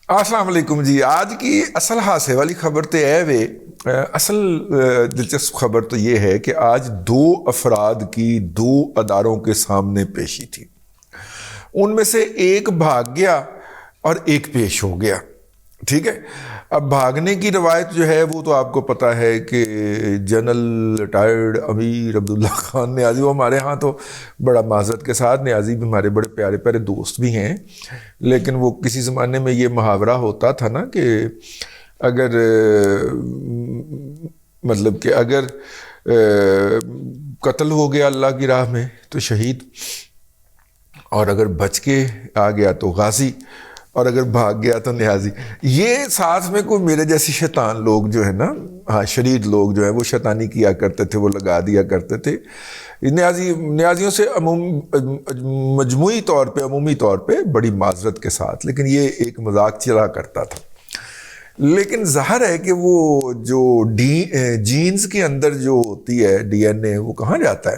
السلام علیکم جی. آج کی اصل حادثے والی خبر تو ہے وے اصل دلچسپ خبر تو یہ ہے کہ آج دو افراد کی دو اداروں کے سامنے پیشی تھی. ان میں سے ایک بھاگ گیا اور ایک پیش ہو گیا. ٹھیک ہے. اب بھاگنے کی روایت جو ہے وہ تو آپ کو پتہ ہے کہ جنرل ریٹائرڈ امیر عبداللہ خان نیازی، وہ ہمارے ہاں تو بڑا معذرت کے ساتھ نیازی بھی ہمارے بڑے پیارے پیارے دوست بھی ہیں، لیکن وہ کسی زمانے میں یہ محاورہ ہوتا تھا نا کہ اگر مطلب کہ اگر قتل ہو گیا اللہ کی راہ میں تو شہید، اور اگر بچ کے آ گیا تو غازی، اور اگر بھاگ گیا تو نیازی. یہ ساتھ میں کوئی میرے جیسے شیطان لوگ جو ہے نا، ہاں شرید لوگ جو ہیں وہ شیطانی کیا کرتے تھے، وہ لگا دیا کرتے تھے. نیازیوں سے مجموعی طور پہ عمومی طور پہ بڑی معذرت کے ساتھ، لیکن یہ ایک مذاق چلا کرتا تھا. لیکن ظاہر ہے کہ وہ جو جینز کے اندر جو ہوتی ہے ڈی این اے، وہ کہاں جاتا ہے.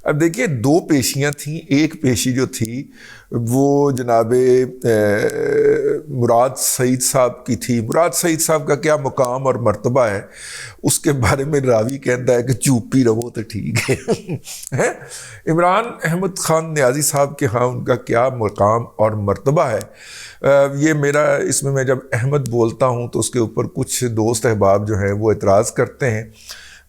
اب دیکھیے دو پیشیاں تھیں. ایک پیشی جو تھی وہ جناب مراد سعید صاحب کی تھی. مراد سعید صاحب کا کیا مقام اور مرتبہ ہے اس کے بارے میں راوی کہتا ہے کہ چوپ ہی رہو تو ٹھیک ہے. عمران احمد خان نیازی صاحب کے ہاں ان کا کیا مقام اور مرتبہ ہے. یہ میرا اس میں جب احمد بولتا ہوں تو اس کے اوپر کچھ دوست احباب جو ہیں وہ اعتراض کرتے ہیں.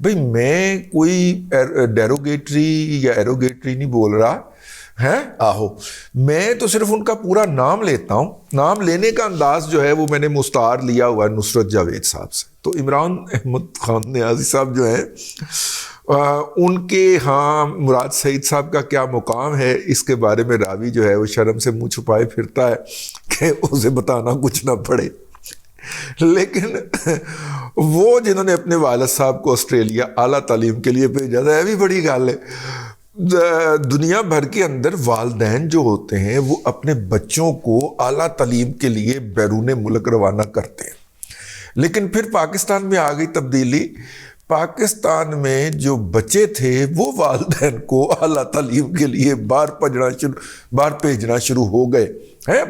بھئی میں کوئی ڈیروگیٹری یا ایروگیٹری نہیں بول رہا ہے. آہو میں تو صرف ان کا پورا نام لیتا ہوں. نام لینے کا انداز جو ہے وہ میں نے مستعار لیا ہوا ہے نصرت جاوید صاحب سے. تو عمران احمد خان نیازی صاحب جو ہیں ان کے ہاں مراد سعید صاحب کا کیا مقام ہے اس کے بارے میں راوی جو ہے وہ شرم سے منہ چھپائے پھرتا ہے کہ اسے بتانا کچھ نہ پڑے. لیکن وہ جنہوں نے اپنے والد صاحب کو آسٹریلیا اعلیٰ تعلیم کے لیے بھیجا تھا، یہ بھی بڑی گل ہے. دنیا بھر کے اندر والدین جو ہوتے ہیں وہ اپنے بچوں کو اعلیٰ تعلیم کے لیے بیرون ملک روانہ کرتے ہیں. لیکن پھر پاکستان میں آ گئی تبدیلی. پاکستان میں جو بچے تھے وہ والدین کو اعلیٰ تعلیم کے لیے باہر بھیجنا شروع ہو گئے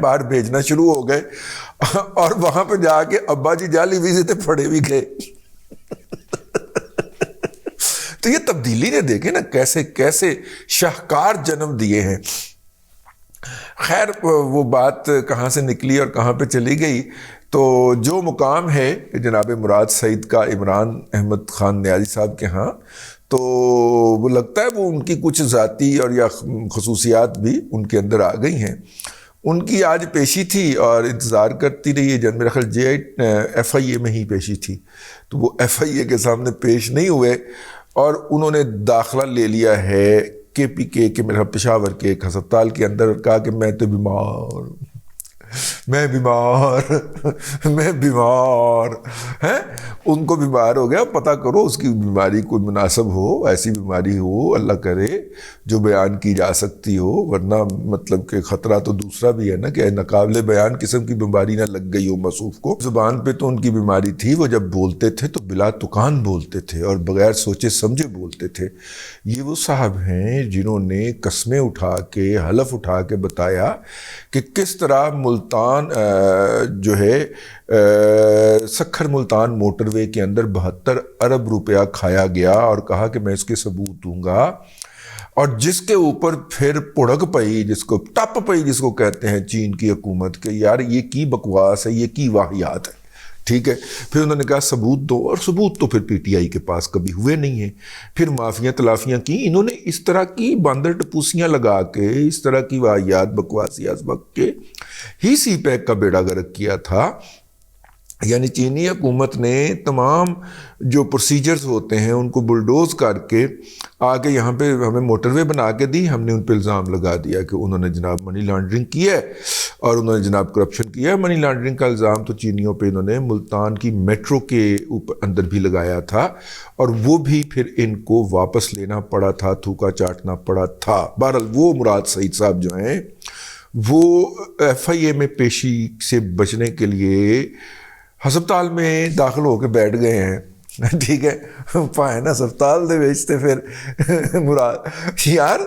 باہر بھیجنا شروع ہو گئے اور وہاں پہ جا کے ابا جی جعلی ویزے تے پھڑے بھی گئے. تو یہ تبدیلی نے دیکھے نا کیسے کیسے شاہکار جنم دیے ہیں. خیر وہ بات کہاں سے نکلی اور کہاں پہ چلی گئی. تو جو مقام ہے جناب مراد سعید کا عمران احمد خان نیازی صاحب کے ہاں، تو وہ لگتا ہے وہ ان کی کچھ ذاتی اور یا خصوصیات بھی ان کے اندر آ گئی ہیں. ان کی آج پیشی تھی اور انتظار کرتی رہی ہے. میرا خیال ایف آئی اے میں ہی پیشی تھی، تو وہ ایف آئی اے کے سامنے پیش نہیں ہوئے اور انہوں نے داخلہ لے لیا ہے کے پی کے میرا پشاور کے ایک ہسپتال کے اندر. کہا کہ میں تو بیمار ہیں. ان کو بیمار ہو گیا. پتہ کرو اس کی بیماری کوئی مناسب ہو، ایسی بیماری ہو اللہ کرے جو بیان کی جا سکتی ہو، ورنہ مطلب کہ خطرہ تو دوسرا بھی ہے نا کہ ناقابل بیان قسم کی بیماری نہ لگ گئی ہو موصوف کو. زبان پہ تو ان کی بیماری تھی، وہ جب بولتے تھے تو بلا تکان بولتے تھے اور بغیر سوچے سمجھے بولتے تھے. یہ وہ صاحب ہیں جنہوں نے قسمیں اٹھا کے حلف اٹھا کے بتایا کہ کس طرح ملتان جو ہے سکھر ملتان موٹر وے کے اندر 72 ارب روپیہ کھایا گیا، اور کہا کہ میں اس کے ثبوت دوں گا. اور جس کے اوپر پھر پڑک پئی، جس کو ٹپ پئی، جس کو کہتے ہیں چین کی حکومت کے، یار یہ کی بکواس ہے، یہ کی واہیات ہے. ٹھیک ہے. پھر انہوں نے کہا ثبوت دو، اور ثبوت تو پھر پی ٹی آئی کے پاس کبھی ہوئے نہیں ہیں. پھر معافیاں تلافیاں کی انہوں نے، اس طرح کی باندر ٹپوسیاں لگا کے، اس طرح کی واہیات بکواسی از وقت کے ہی سی پیک کا بیڑا غرق کیا تھا. یعنی چینی حکومت نے تمام جو پروسیجرز ہوتے ہیں ان کو بلڈوز کر کے آگے یہاں پہ ہمیں موٹر وے بنا کے دی. ہم نے ان پہ الزام لگا دیا کہ انہوں نے جناب منی لانڈرنگ کی ہے اور انہوں نے جناب کرپشن کیا ہے. منی لانڈرنگ کا الزام تو چینیوں پہ انہوں نے ملتان کی میٹرو کے اوپر اندر بھی لگایا تھا، اور وہ بھی پھر ان کو واپس لینا پڑا تھا، تھوکا چاٹنا پڑا تھا. بہرحال وہ مراد سعید صاحب جو ہیں وہ ایف آئی اے میں پیشی سے بچنے کے لیے ہسپتال میں داخل ہو کے بیٹھ گئے ہیں. ٹھیک ہے. پائے نا ہسپتال دے ویچتے پھر مراد یار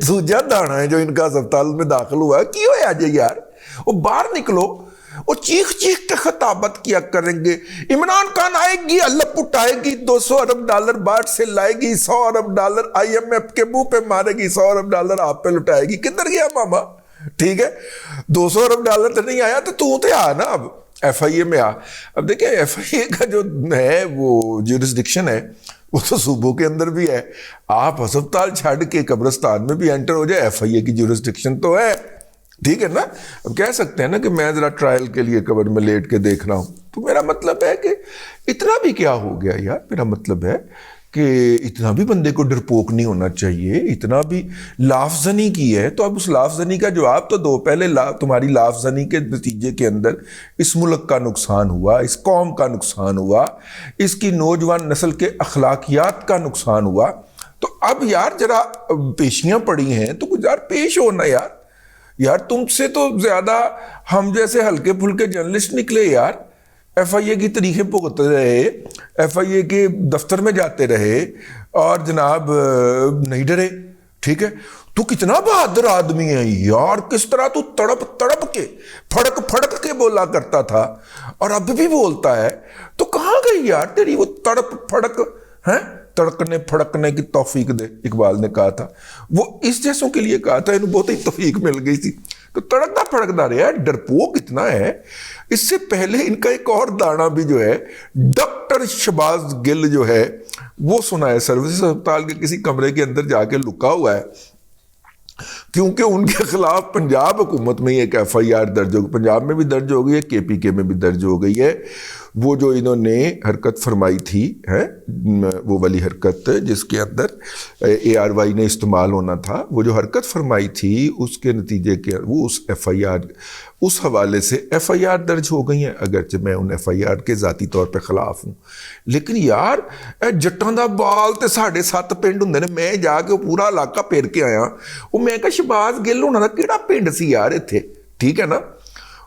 دوجا دانا ہے جو ان کا ہسپتال میں داخل ہوا ہے. کی ہویا جی یار، وہ باہر نکلو. وہ چیخ چیخ کے خطابت کیا کریں گے، عمران خان آئے گی، اللہ اٹھائے گی، $200 ارب باہر سے لائے گی، $100 ارب IMF کے منہ پہ مارے گی، $100 ارب آپ پہ لٹائے گی۔ کدھر گیا ماما؟ ٹھیک ہے، $200 ارب تو نہیں آیا تو تے آ نا، اب ایف آئی اے میں آ۔ اب دیکھیں ایف آئی اے کا جو ہے وہ جورسڈکشن ہے وہ تو صوبوں کے اندر بھی ہے، آپ ہسپتال چھڑ کے قبرستان میں بھی انٹر ہو جائے، ایف آئی اے کی جورسڈکشن تو ہے، ٹھیک ہے نا۔ اب کہہ سکتے ہیں نا کہ میں ذرا ٹرائل کے لیے قبر میں لیٹ کے دیکھ رہا ہوں، تو میرا مطلب ہے کہ اتنا بھی کیا ہو گیا یار، میرا مطلب ہے کہ اتنا بھی بندے کو ڈرپوک نہیں ہونا چاہیے، اتنا بھی لاف زنی کی ہے تو اب اس لاف زنی کا جواب تو دو۔ پہلے تمہاری لاف زنی کے نتیجے کے اندر اس ملک کا نقصان ہوا، اس قوم کا نقصان ہوا، اس کی نوجوان نسل کے اخلاقیات کا نقصان ہوا، تو اب یار ذرا پیشیاں پڑی ہیں تو کچھ یار پیش ہونا یار تم سے تو زیادہ ہم جیسے ہلکے پھلکے جرنلسٹ نکلے یار، ایف آئی اے کی تاریخیں بھگتتے رہے، ایف آئی اے کے دفتر میں جاتے رہے اور جناب نہیں ڈرے، ٹھیک ہے۔ تو کتنا بہادر آدمی ہے یار، کس طرح تو تڑپ کے پھڑک کے بولا کرتا تھا اور اب بھی بولتا ہے، تو کہاں گئی یار تیری وہ تڑپ پھڑک ہیں؟ تڑکنے پھڑکنے کی توفیق دے، اقبال نے کہا تھا، وہ اس جیسوں کے لیے کہا تھا، انہوں بہت ہی توفیق مل گئی تھی، تو تڑکتا پھڑکتا رہا۔ ڈرپوک اتنا ہے۔ اس سے پہلے ان کا ایک اور دانا بھی جو ہے، ڈاکٹر شہباز گل جو ہے وہ سنا ہے سروسز ہسپتال کے کسی کمرے کے اندر جا کے لکا ہوا ہے، کیونکہ ان کے خلاف پنجاب حکومت میں ایک ایف آئی آر درج ہو، پنجاب میں بھی درج ہو گئی ہے، کے پی کے میں بھی درج ہو گئی ہے۔ وہ جو انہوں نے حرکت فرمائی تھی وہ والی حرکت جس کے اندر ARY نے استعمال ہونا تھا، وہ جو حرکت فرمائی تھی اس کے نتیجے کے وہ اس ایف آئی آر، اس حوالے سے ایف آئی آر درج ہو گئی ہیں، اگرچہ میں ان ایف آئی آر کے ذاتی طور پہ خلاف ہوں، لیکن یار جٹاں دا بال تے 7.5 پنڈ ہوندے نے، میں جا کے پورا علاقہ پھیر کے آیا، وہ میں کہا شہباز گل ہونا دا کیڑا پنڈ سی یار اتھے، ٹھیک ہے نا۔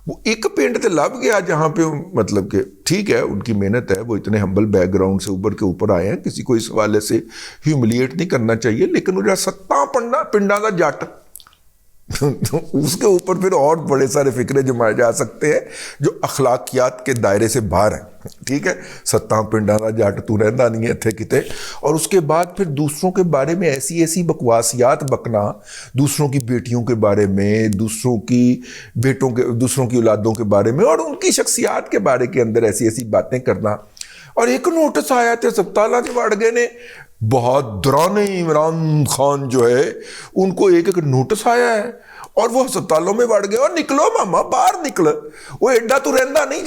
وہ ایک پنڈ تے لب گیا جہاں پہ مطلب کہ ٹھیک ہے ان کی محنت ہے، وہ اتنے ہمبل بیک گراؤنڈ سے اوپر کے اوپر آئے ہیں، کسی کو اس حوالے سے ہیوملیٹ نہیں کرنا چاہیے، لیکن وہ جو 7 پنڈا دا جٹ اس کے اوپر پھر اور بڑے سارے فکرے جمائے جا سکتے ہیں جو اخلاقیات کے دائرے سے باہر ہیں، ٹھیک ہے۔ 7 پنڈا دا جٹ تو رہندا نہیں ہے اتھے کتے، اور اس کے بعد پھر دوسروں کے بارے میں ایسی بکواسیات بکنا، دوسروں کی بیٹیوں کے بارے میں، دوسروں کی بیٹوں کے، دوسروں کی اولادوں کے بارے میں اور ان کی شخصیات کے بارے کے اندر ایسی باتیں کرنا۔ اور ایک نوٹس آیا تھے ہسپتالاں چ وڑ گئے نے، بہت دوران عمران خان جو ہے ان کو ایک نوٹس آیا ہے اور وہ ہسپتالوں میں وڑ گئے، اور نکلو ماما باہر نکل، وہ ایڈا تو رہندا نہیں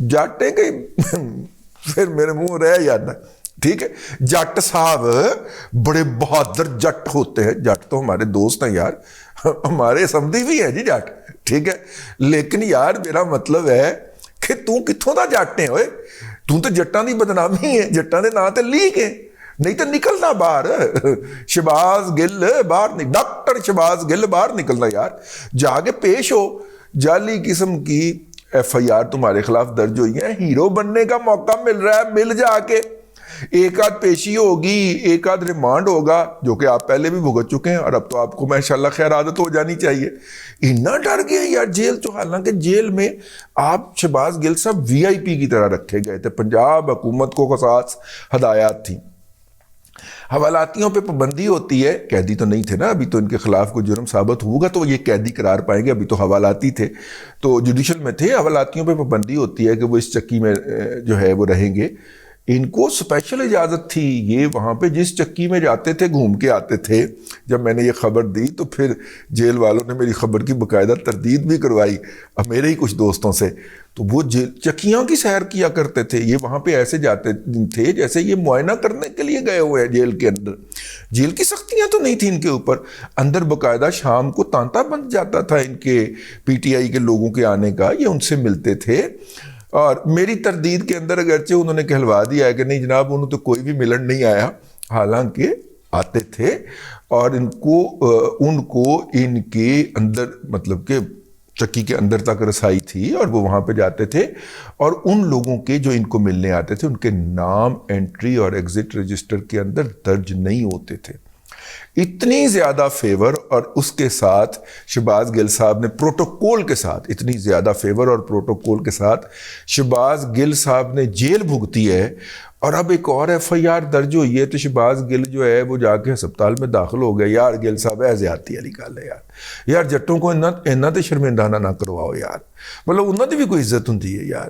جٹ ہے کہ پھر میرے منہ رہ یاد، ٹھیک ہے۔ جٹ صاحب بڑے بہادر جٹ ہوتے ہیں، جٹ تو ہمارے دوست ہیں یار، ہمارے سمدھی بھی ہیں جی جٹ، ٹھیک ہے، لیکن یار میرا مطلب ہے کہ تو کتھوں دا جٹ ہے ہوئے، تو جٹاں دی بدنامی ہے، جٹاں دے نا تے لیک ہے، نہیں تو نکلنا باہر، شہباز گل باہر، ڈاکٹر شہباز گل باہر نکلنا یار، جا کے پیش ہو۔ جعلی قسم کی ایف آئی آر تمہارے خلاف درج ہوئی ہیں، ہیرو بننے کا موقع مل رہا ہے، مل جا کے، ایک آدھ پیشی ہوگی، ایک آدھ ریمانڈ ہوگا، جو کہ آپ پہلے بھی بھگت چکے ہیں، اور اب تو آپ کو ماشاءاللہ خیر عادت ہو جانی چاہیے۔ اتنا ڈر گئے یار جیل تو، حالانکہ جیل میں آپ شہباز گل صاحب VIP کی طرح رکھے گئے تھے، پنجاب حکومت کو خاص ہدایات تھی۔ حوالاتیوں پہ پابندی ہوتی ہے، قیدی تو نہیں تھے نا، ابھی تو ان کے خلاف کوئی جرم ثابت ہوگا تو یہ قیدی قرار پائیں گے، ابھی تو حوالاتی تھے، تو جوڈیشل میں تھے۔ حوالاتیوں پہ پابندی ہوتی ہے کہ وہ اس چکی میں جو ہے وہ رہیں گے، ان کو سپیشل اجازت تھی، یہ وہاں پہ جس چکی میں جاتے تھے گھوم کے آتے تھے۔ جب میں نے یہ خبر دی تو پھر جیل والوں نے میری خبر کی باقاعدہ تردید بھی کروائی، اب میرے ہی کچھ دوستوں سے، تو وہ چکیاں کی سیر کیا کرتے تھے، یہ وہاں پہ ایسے جاتے تھے جیسے یہ معائنہ کرنے کے لیے گئے ہوئے ہیں جیل کے اندر۔ جیل کی سختیاں تو نہیں تھیں ان کے اوپر، اندر باقاعدہ شام کو تانتا بن جاتا تھا ان کے PTI کے لوگوں کے آنے کا، یہ ان سے ملتے تھے، اور میری تردید کے اندر اگرچہ انہوں نے کہلوا دیا ہے کہ نہیں جناب انہوں تو کوئی بھی ملن نہیں آیا، حالانکہ آتے تھے، اور ان کو ان کے اندر مطلب کہ چکی کے اندر تک رسائی تھی، اور وہ وہاں پہ جاتے تھے، اور ان لوگوں کے جو ان کو ملنے آتے تھے ان کے نام انٹری اور ایگزٹ رجسٹر کے اندر درج نہیں ہوتے تھے۔ اتنی زیادہ فیور اور اس کے ساتھ شہباز گل صاحب نے پروٹوکول کے ساتھ اتنی زیادہ فیور اور پروٹوکول کے ساتھ شہباز گل صاحب نے جیل بھگتی ہے، اور اب ایک اور ایف آئی آر درج ہوئی ہے تو شہباز گل جو ہے وہ جا کے ہسپتال میں داخل ہو گیا۔ یار گل صاحب ہے زیادتی والی گل ہے یار جٹوں کو اینا تے شرمندانہ نہ کرواؤ یار، مطلب انہوں نے بھی کوئی عزت ہوندی ہے یار۔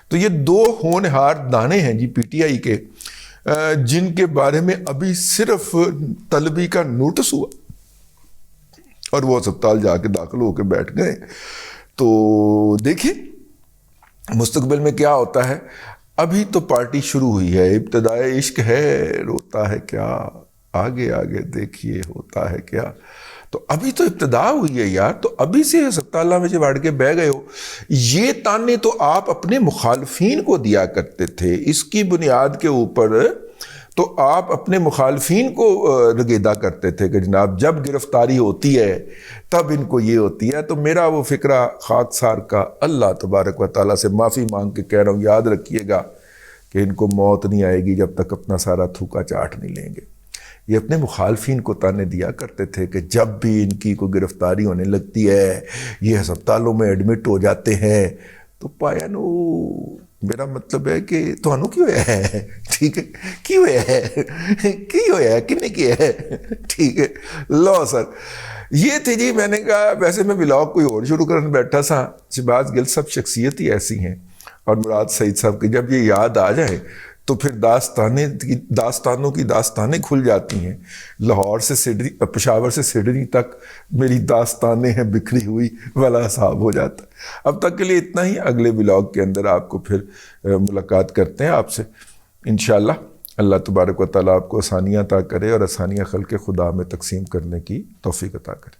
تو یہ دو ہونہار دانے ہیں جی پی ٹی آئی کے، جن کے بارے میں ابھی صرف طلبی کا نوٹس ہوا اور وہ ہسپتال جا کے داخل ہو کے بیٹھ گئے۔ تو دیکھیں مستقبل میں کیا ہوتا ہے۔ ابھی تو پارٹی شروع ہوئی ہے، ابتدائے عشق ہے، روتا ہے کیا، آگے آگے دیکھیے ہوتا ہے کیا۔ تو ابھی تو ابتدا ہوئی ہے یار، تو ابھی سے ہسپتالہ میں جو بڑھ کے بہ گئے ہو۔ یہ تانے تو آپ اپنے مخالفین کو دیا کرتے تھے، اس کی بنیاد کے اوپر تو آپ اپنے مخالفین کو رگیدہ کرتے تھے کہ جناب جب گرفتاری ہوتی ہے تب ان کو یہ ہوتی ہے۔ تو میرا وہ فکرہ خاکسار کا اللہ تبارک و تعالیٰ سے معافی مانگ کے کہہ رہا ہوں، یاد رکھیے گا کہ ان کو موت نہیں آئے گی جب تک اپنا سارا تھوکا چاٹ نہیں لیں گے۔ یہ اپنے مخالفین کو تانے دیا کرتے تھے کہ جب بھی ان کی کوئی گرفتاری ہونے لگتی ہے، یہ ہسپتالوں میں ایڈمٹ ہو جاتے ہیں، تو پایا نو میرا مطلب ہے کہ تھانوں کی ہویا ہے، ٹھیک ہے، کی ہویا ہے کنے کیا ہے، ٹھیک ہے۔ لو سر یہ تھی جی، میں نے کہا ویسے میں ولاگ کوئی اور شروع کرنے بیٹھا سا، شہباز گل صاحب شخصیت ہی ایسی ہیں، اور مراد سعید صاحب کی جب یہ یاد آ جائے تو پھر داستانوں کی داستانیں کھل جاتی ہیں۔ لاہور سے سڈنی، پشاور سے سڈنی تک میری داستانیں ہیں بکھری ہوئی والا حساب ہو جاتا ہے۔ اب تک کے لیے اتنا ہی، اگلے ولاگ کے اندر آپ کو پھر ملاقات کرتے ہیں آپ سے انشاءاللہ۔ اللہ تبارک و تعالیٰ آپ کو آسانیاں عطا کرے اور آسانیاں خلق خدا میں تقسیم کرنے کی توفیق عطا کرے۔